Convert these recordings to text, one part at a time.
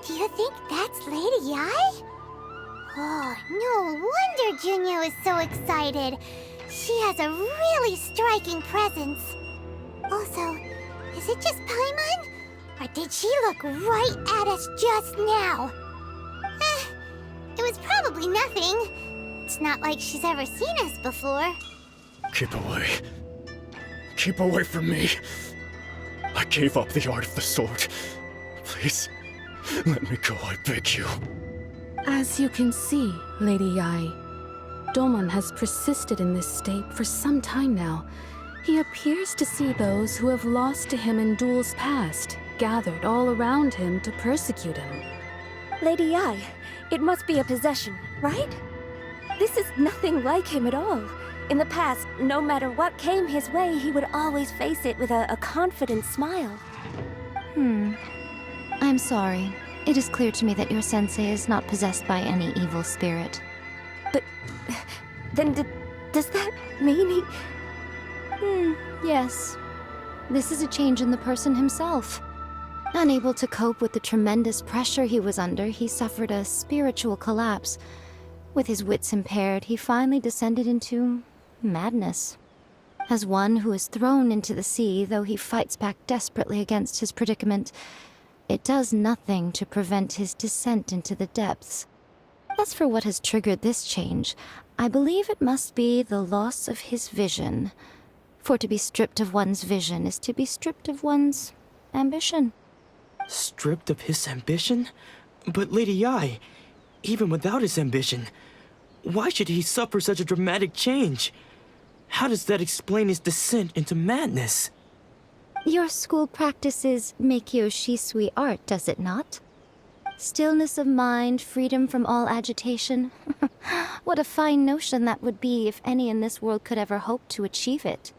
Do you think that's Lady Yi? Oh, no wonder Junya is so excited. She has a really striking presence. Also, is it just Paimon? Or did she look right at us just now? It was probably nothing. It's not like she's ever seen us before. Keep away. Keep away from me. I gave up the art of the sword. Please, let me go, I beg you. As you can see, Lady Yi, Domon has persisted in this state for some time now. He appears to see those who have lost to him in duels past, gathered all around him to persecute him. Lady Yi, it must be a possession, right? This is nothing like him at all. In the past, no matter what came his way, he would always face it with a confident smile. I'm sorry. It is clear to me that your sensei is not possessed by any evil spirit. Then does that mean he... Yes. This is a change in the person himself. Unable to cope with the tremendous pressure he was under, he suffered a spiritual collapse. With his wits impaired, he finally descended into madness. As one who is thrown into the sea, though he fights back desperately against his predicament, it does nothing to prevent his descent into the depths. As for what has triggered this change, I believe it must be the loss of his vision. For to be stripped of one's vision is to be stripped of one's ambition. Stripped of his ambition? But Lady Yi, even without his ambition, why should he suffer such a dramatic change? How does that explain his descent into madness? Your school practices Meikyo Shisui art, does it not? Stillness of mind, freedom from all agitation. What a fine notion that would be if any in this world could ever hope to achieve it.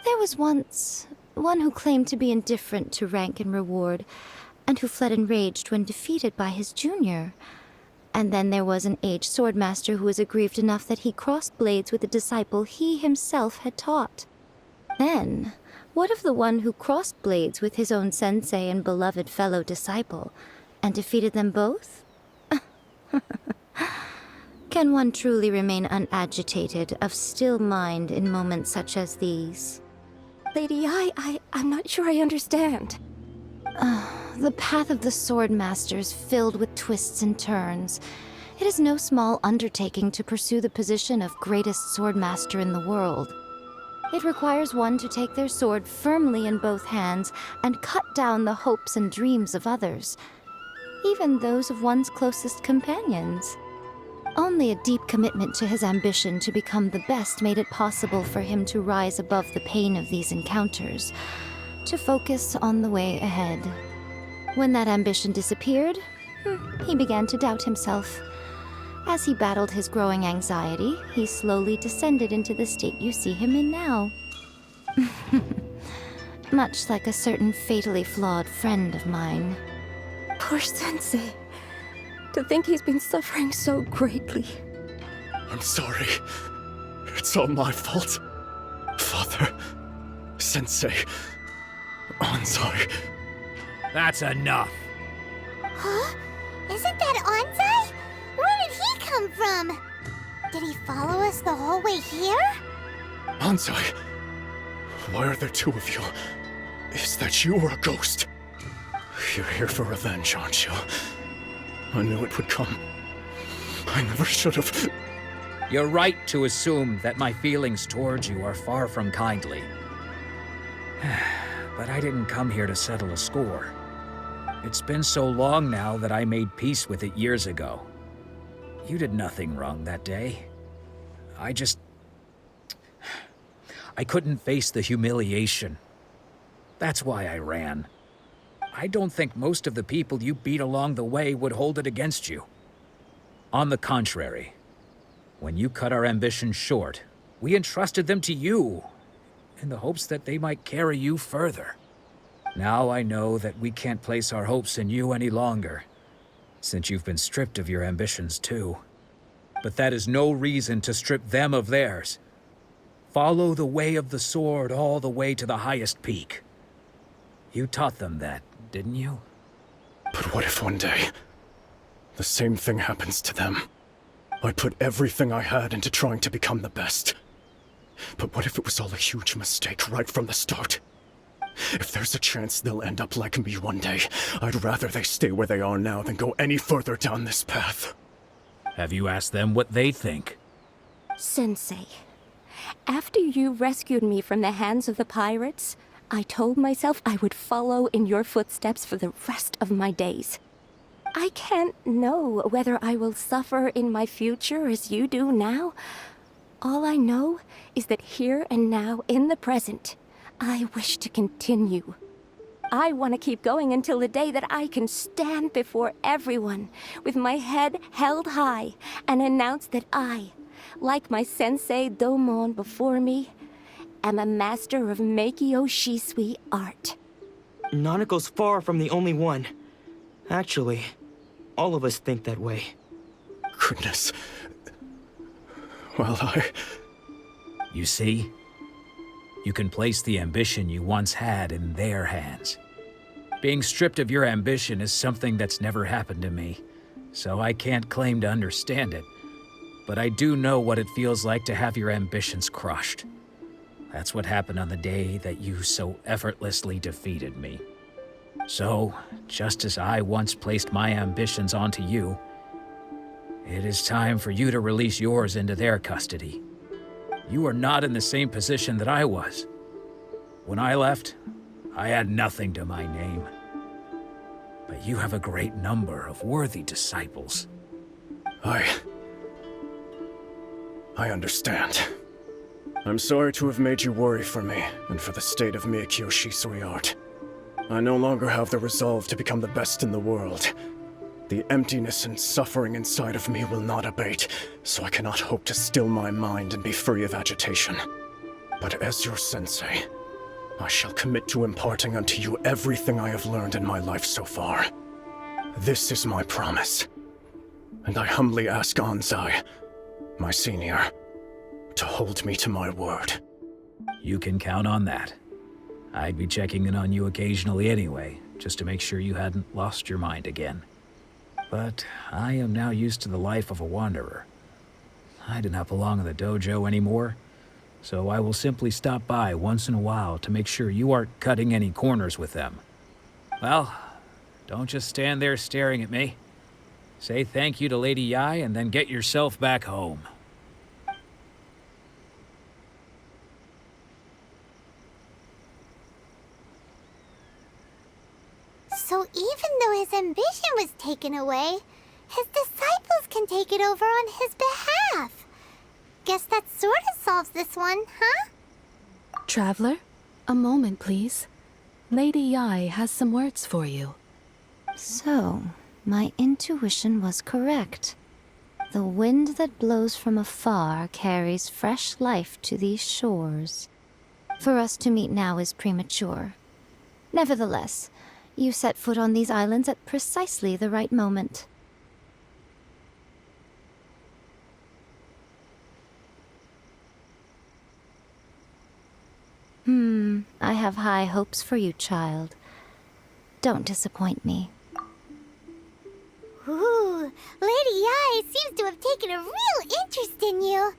There was once one who claimed to be indifferent to rank and reward, and who fled enraged when defeated by his junior. And then there was an aged swordmaster who was aggrieved enough that he crossed blades with a disciple he himself had taught. Then, what of the one who crossed blades with his own sensei and beloved fellow disciple, and defeated them both? Can one truly remain unagitated, of still mind in moments such as these? Lady Yi, I'm not sure I understand. The path of the Swordmaster is filled with twists and turns. It is no small undertaking to pursue the position of greatest Swordmaster in the world. It requires one to take their sword firmly in both hands and cut down the hopes and dreams of others, even those of one's closest companions. Only a deep commitment to his ambition to become the best made it possible for him to rise above the pain of these encounters, to focus on the way ahead. When that ambition disappeared, he began to doubt himself. As he battled his growing anxiety, he slowly descended into the state you see him in now. Much like a certain fatally flawed friend of mine. Poor Sensei. To think he's been suffering so greatly. I'm sorry. It's all my fault. Father, Sensei, Anzai. That's enough. Huh? Isn't that Anzai? Where did he come from? Did he follow us the whole way here? Anzai, why are there two of you? Is that you or a ghost? You're here for revenge, aren't you? I knew it would come. I never should have. You're right to assume that my feelings towards you are far from kindly. But I didn't come here to settle a score. It's been so long now that I made peace with it years ago. You did nothing wrong that day. I couldn't face the humiliation. That's why I ran. I don't think most of the people you beat along the way would hold it against you. On the contrary, when you cut our ambitions short, we entrusted them to you, in the hopes that they might carry you further. Now I know that we can't place our hopes in you any longer, since you've been stripped of your ambitions too. But that is no reason to strip them of theirs. Follow the way of the sword all the way to the highest peak. You taught them that, didn't you? But what if one day, the same thing happens to them? I put everything I had into trying to become the best. But what if it was all a huge mistake right from the start? If there's a chance they'll end up like me one day, I'd rather they stay where they are now than go any further down this path. Have you asked them what they think? Sensei, after you rescued me from the hands of the pirates, I told myself I would follow in your footsteps for the rest of my days. I can't know whether I will suffer in my future as you do now. All I know is that here and now, in the present, I wish to continue. I want to keep going until the day that I can stand before everyone with my head held high and announce that I, like my sensei Domon before me, am a master of Meikyo Shisui art. Nanako's far from the only one. Actually, all of us think that way. Goodness. Well, You see? You can place the ambition you once had in their hands. Being stripped of your ambition is something that's never happened to me, so I can't claim to understand it. But I do know what it feels like to have your ambitions crushed. That's what happened on the day that you so effortlessly defeated me. So, just as I once placed my ambitions onto you, it is time for you to release yours into their custody. You are not in the same position that I was. When I left, I had nothing to my name. But you have a great number of worthy disciples. I understand. I'm sorry to have made you worry for me, and for the state of Miyakyo Shisui art. I no longer have the resolve to become the best in the world. The emptiness and suffering inside of me will not abate, so I cannot hope to still my mind and be free of agitation. But as your sensei, I shall commit to imparting unto you everything I have learned in my life so far. This is my promise. And I humbly ask Anzai, my senior, to hold me to my word. You can count on that. I'd be checking in on you occasionally anyway, just to make sure you hadn't lost your mind again. But I am now used to the life of a wanderer. I do not belong in the dojo anymore, so I will simply stop by once in a while to make sure you aren't cutting any corners with them. Well, don't just stand there staring at me. Say thank you to Lady Yae and then get yourself back home. So even though his ambition was taken away, his disciples can take it over on his behalf. Guess that sort of solves this one, huh? Traveler, a moment, please. Lady Yae has some words for you. So, my intuition was correct. The wind that blows from afar carries fresh life to these shores. For us to meet now is premature. Nevertheless, you set foot on these islands at precisely the right moment. I have high hopes for you, child. Don't disappoint me. Ooh, Lady Yae seems to have taken a real interest in you.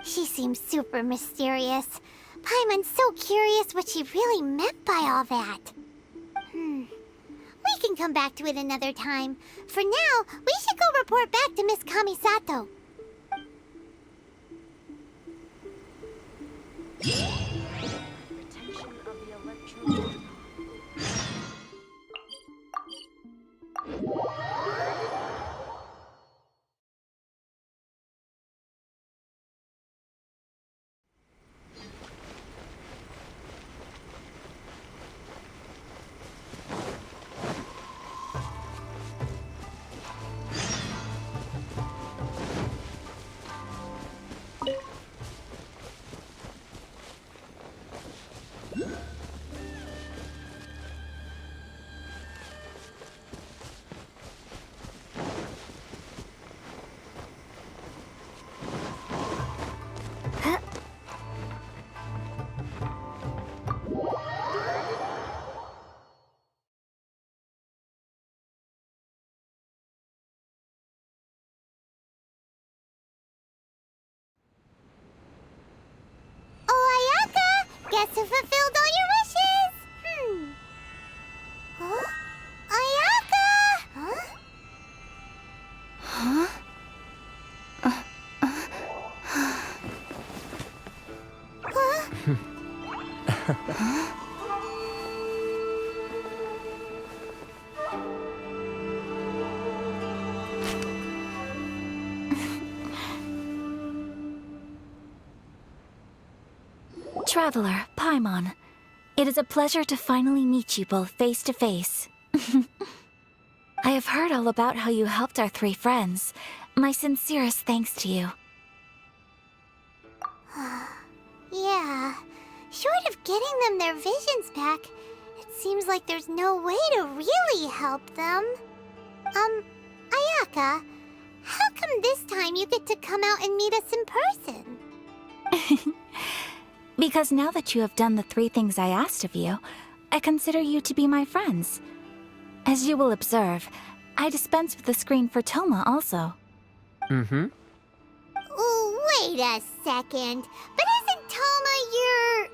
She seems super mysterious. Paimon's so curious what she really meant by all that. We can come back to it another time. For now, we should go report back to Miss Kamisato. Guess who fulfilled all your wishes? Huh? Ayaka! Huh? Huh? Traveler, Paimon, it is a pleasure to finally meet you both face to face. I have heard all about how you helped our three friends. My sincerest thanks to you. Yeah, short of getting them their visions back, it seems like there's no way to really help them. Ayaka, How come this time you get to come out and meet us in person? Because now that you have done the 3 things I asked of you, I consider you to be my friends. As you will observe, I dispense with the screen for Toma also. Mm-hmm. Wait a second. But isn't Toma your,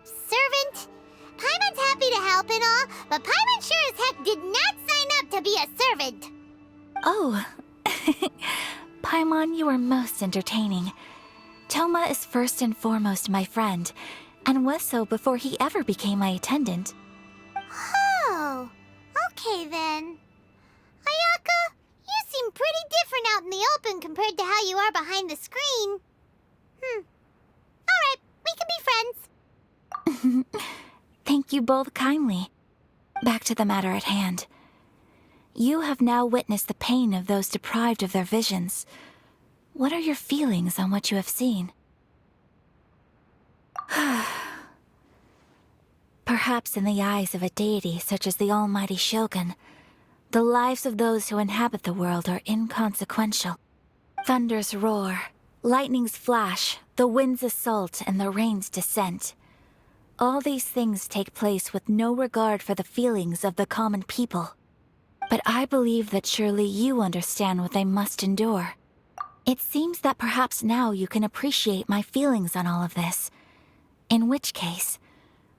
servant? Paimon's happy to help and all, but Paimon sure as heck did not sign up to be a servant. Oh. Paimon, you are most entertaining. Toma is first and foremost my friend, and was so before he ever became my attendant. Oh, okay then. Ayaka, you seem pretty different out in the open compared to how you are behind the screen. Alright, we can be friends. Thank you both kindly. Back to the matter at hand. You have now witnessed the pain of those deprived of their visions. What are your feelings on what you have seen? Perhaps in the eyes of a deity such as the almighty Shogun, the lives of those who inhabit the world are inconsequential. Thunders roar, lightnings flash, the winds assault, and the rains descent. All these things take place with no regard for the feelings of the common people. But I believe that surely you understand what they must endure. It seems that perhaps now you can appreciate my feelings on all of this. In which case,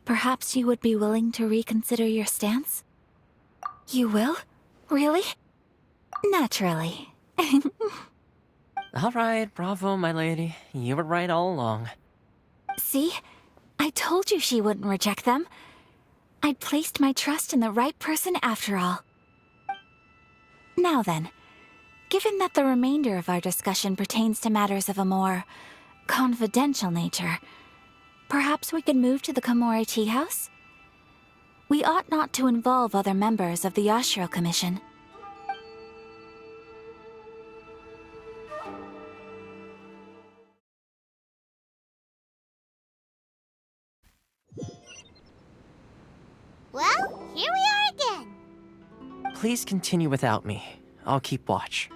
perhaps you would be willing to reconsider your stance? You will? Really? Naturally. All right, bravo, my lady. You were right all along. See? I told you she wouldn't reject them. I'd placed my trust in the right person after all. Now then, given that the remainder of our discussion pertains to matters of a more confidential nature, perhaps we could move to the Komori Tea House? We ought not to involve other members of the Yashiro Commission. Well, here we are again. Please continue without me. I'll keep watch.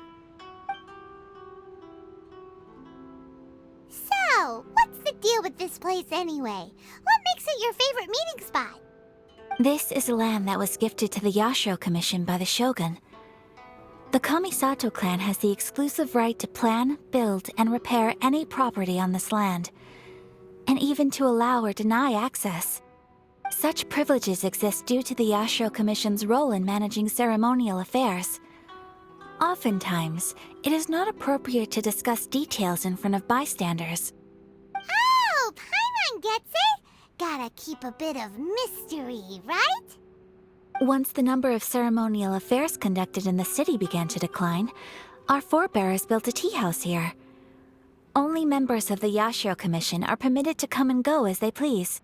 So, what's the deal with this place anyway? What makes it your favorite meeting spot? This is land that was gifted to the Yashiro Commission by the Shogun. The Kamisato clan has the exclusive right to plan, build, and repair any property on this land, and even to allow or deny access. Such privileges exist due to the Yashiro Commission's role in managing ceremonial affairs. Oftentimes, it is not appropriate to discuss details in front of bystanders. Oh, Paimon gets it. Gotta keep a bit of mystery, right? Once the number of ceremonial affairs conducted in the city began to decline, our forebears built a tea house here. Only members of the Yashiro Commission are permitted to come and go as they please.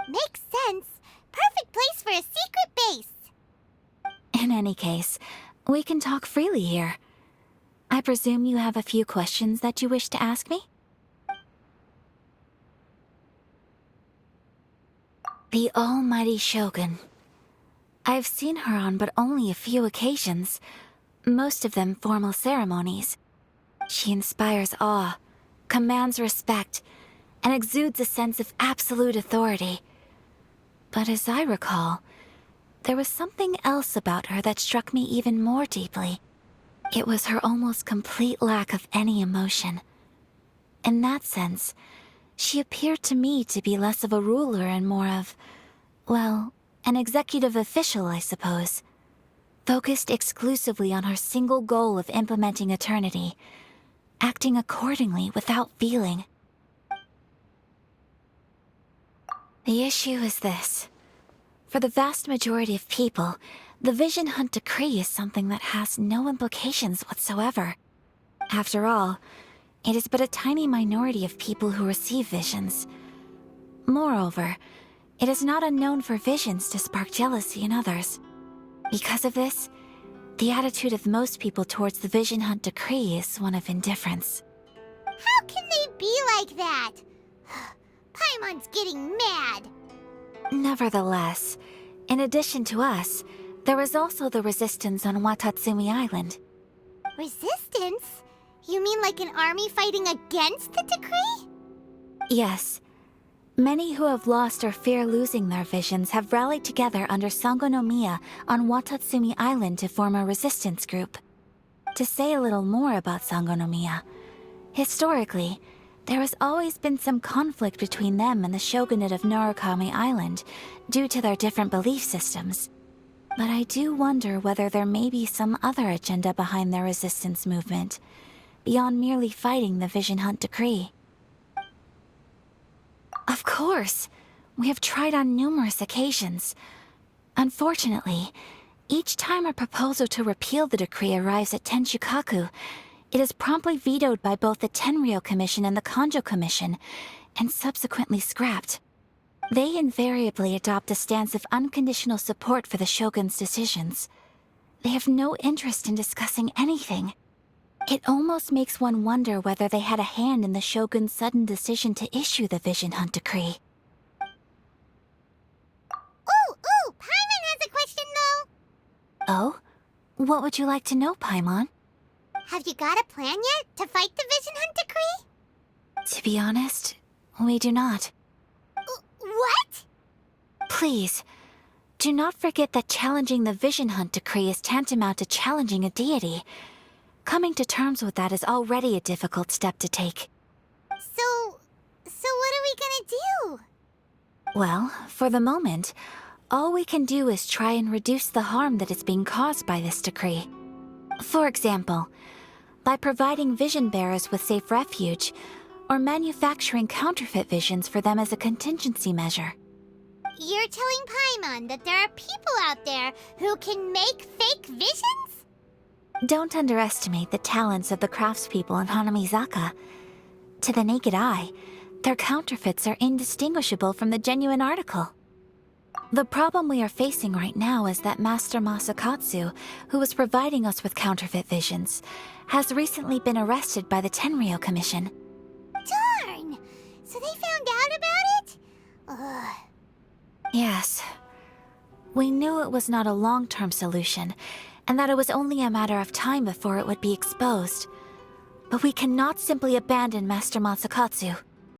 Makes sense. Perfect place for a secret base. In any case, we can talk freely here. I presume you have a few questions that you wish to ask me? The almighty Shogun. I've seen her on but only a few occasions, most of them formal ceremonies. She inspires awe, commands respect, and exudes a sense of absolute authority. But as I recall, there was something else about her that struck me even more deeply. It was her almost complete lack of any emotion. In that sense, she appeared to me to be less of a ruler and more of, well, an executive official, I suppose. Focused exclusively on her single goal of implementing eternity, acting accordingly without feeling. The issue is this. For the vast majority of people, the Vision Hunt Decree is something that has no implications whatsoever. After all, it is but a tiny minority of people who receive visions. Moreover, it is not unknown for visions to spark jealousy in others. Because of this, the attitude of most people towards the Vision Hunt Decree is one of indifference. How can they be like that? Paimon's getting mad. Nevertheless, in addition to us, there is also the resistance on Watatsumi Island. Resistance? You mean like an army fighting against the decree? Yes. Many who have lost or fear losing their visions have rallied together under Sangonomiya on Watatsumi Island to form a resistance group. To say a little more about Sangonomiya, historically, there has always been some conflict between them and the shogunate of Narukami Island due to their different belief systems. But I do wonder whether there may be some other agenda behind their resistance movement, beyond merely fighting the Vision Hunt decree. Of course! We have tried on numerous occasions. Unfortunately, each time a proposal to repeal the decree arrives at Tenshukaku, it is promptly vetoed by both the Tenryou Commission and the Kanjo Commission, and subsequently scrapped. They invariably adopt a stance of unconditional support for the Shogun's decisions. They have no interest in discussing anything. It almost makes one wonder whether they had a hand in the Shogun's sudden decision to issue the Vision Hunt decree. Ooh, Paimon has a question though! Oh? What would you like to know, Paimon? Have you got a plan yet to fight the Vision Hunt decree? To be honest, we do not. What? Please, do not forget that challenging the Vision Hunt decree is tantamount to challenging a deity. Coming to terms with that is already a difficult step to take. So what are we gonna do? Well, for the moment, all we can do is try and reduce the harm that is being caused by this decree. For example, by providing vision bearers with safe refuge, or manufacturing counterfeit visions for them as a contingency measure. You're telling Paimon that there are people out there who can make fake visions? Don't underestimate the talents of the craftspeople in Hanamizaka. To the naked eye, their counterfeits are indistinguishable from the genuine article. The problem we are facing right now is that Master Masakatsu, who was providing us with counterfeit visions, has recently been arrested by the Tenryou Commission. Darn! So they found out about it? Ugh. Yes. We knew it was not a long-term solution, and that it was only a matter of time before it would be exposed. But we cannot simply abandon Master Masakatsu.